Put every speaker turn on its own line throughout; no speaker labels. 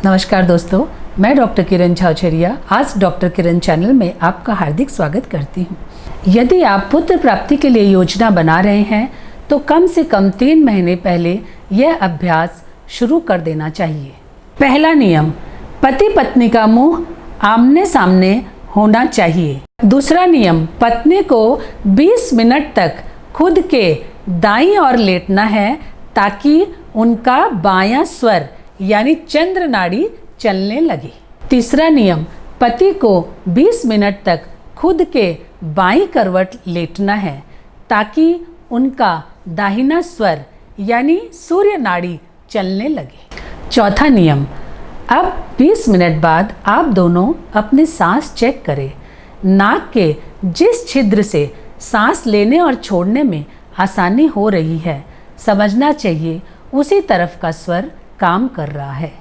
नमस्कार दोस्तों, मैं डॉक्टर किरण छावछरिया आज डॉक्टर किरण चैनल में आपका हार्दिक स्वागत करती हूँ। यदि आप पुत्र प्राप्ति के लिए योजना बना रहे हैं तो कम से कम 3 महीने पहले यह अभ्यास शुरू कर देना चाहिए। पहला नियम, पति पत्नी का मुंह आमने सामने होना चाहिए। दूसरा नियम, पत्नी को 20 मिनट तक खुद के दाईं ओर लेटना है ताकि उनका बायां स्वर यानी चंद्र नाड़ी चलने लगे। तीसरा नियम, पति को 20 मिनट तक खुद के बाईं करवट लेटना है ताकि उनका दाहिना स्वर यानी सूर्य नाड़ी चलने लगे। चौथा नियम, अब 20 मिनट बाद आप दोनों अपनी सांस चेक करें। नाक के जिस छिद्र से सांस लेने और छोड़ने में आसानी हो रही है, समझना चाहिए उसी तरफ का स्वर काम कर रहा है।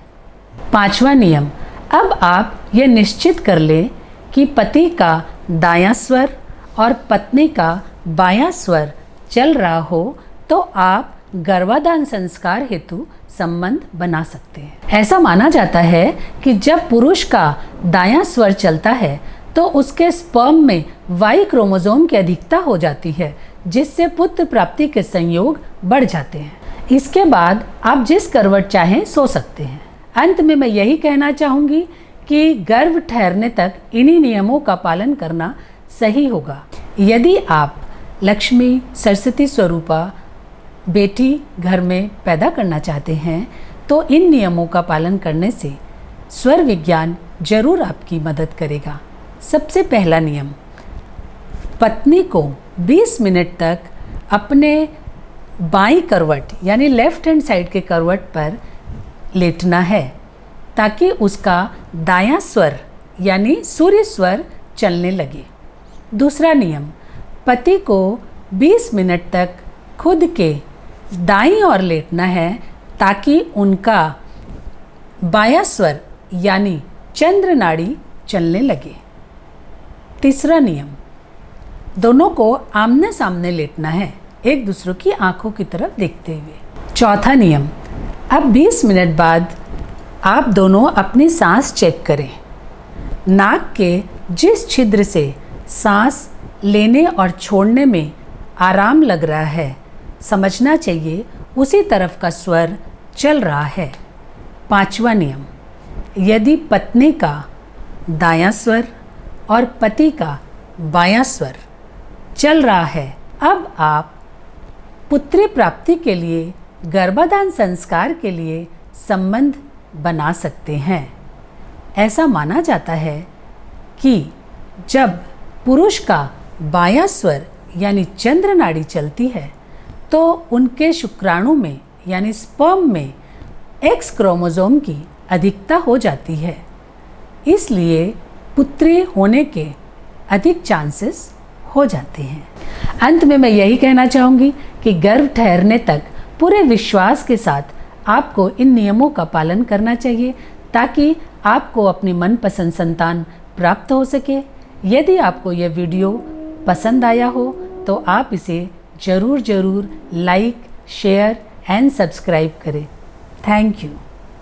पांचवा नियम, अब आप ये निश्चित कर लें कि पति का दायां स्वर और पत्नी का बायां स्वर चल रहा हो तो आप गर्भाधान संस्कार हेतु संबंध बना सकते हैं। ऐसा माना जाता है कि जब पुरुष का दायां स्वर चलता है तो उसके स्पर्म में वाई क्रोमोसोम की अधिकता हो जाती है, जिससे पुत्र प्राप्ति के संयोग बढ़ जाते हैं। इसके बाद आप जिस करवट चाहें सो सकते हैं। अंत में मैं यही कहना चाहूँगी कि गर्भ ठहरने तक इन्हीं नियमों का पालन करना सही होगा। यदि आप लक्ष्मी सरस्वती स्वरूपा बेटी घर में पैदा करना चाहते हैं तो इन नियमों का पालन करने से स्वर विज्ञान जरूर आपकी मदद करेगा। सबसे पहला नियम, पत्नी को 20 मिनट तक अपने बाईं करवट यानी लेफ्ट हैंड साइड के करवट पर लेटना है ताकि उसका दायां स्वर यानी सूर्य स्वर चलने लगे। दूसरा नियम, पति को 20 मिनट तक खुद के दाईं ओर लेटना है ताकि उनका बायां स्वर यानी चंद्र नाड़ी चलने लगे। तीसरा नियम, दोनों को आमने सामने लेटना है, एक दूसरे की आंखों की तरफ देखते हुए। चौथा नियम, अब 20 मिनट बाद आप दोनों अपनी सांस चेक करें। नाक के जिस छिद्र से सांस लेने और छोड़ने में आराम लग रहा है, समझना चाहिए उसी तरफ का स्वर चल रहा है। पांचवा नियम, यदि पत्नी का दायां स्वर और पति का बायां स्वर चल रहा है, अब आप पुत्री प्राप्ति के लिए गर्भाधान संस्कार के लिए संबंध बना सकते हैं। ऐसा माना जाता है कि जब पुरुष का बायां स्वर यानी चंद्र नाड़ी चलती है तो उनके शुक्राणु में यानी स्पर्म में एक्स क्रोमोसोम की अधिकता हो जाती है, इसलिए पुत्री होने के अधिक चांसेस हो जाते हैं। अंत में मैं यही कहना चाहूँगी कि गर्भ ठहरने तक पूरे विश्वास के साथ आपको इन नियमों का पालन करना चाहिए ताकि आपको अपनी मनपसंद संतान प्राप्त हो सके। यदि आपको यह वीडियो पसंद आया हो तो आप इसे ज़रूर लाइक, शेयर एंड सब्सक्राइब करें। Thank you.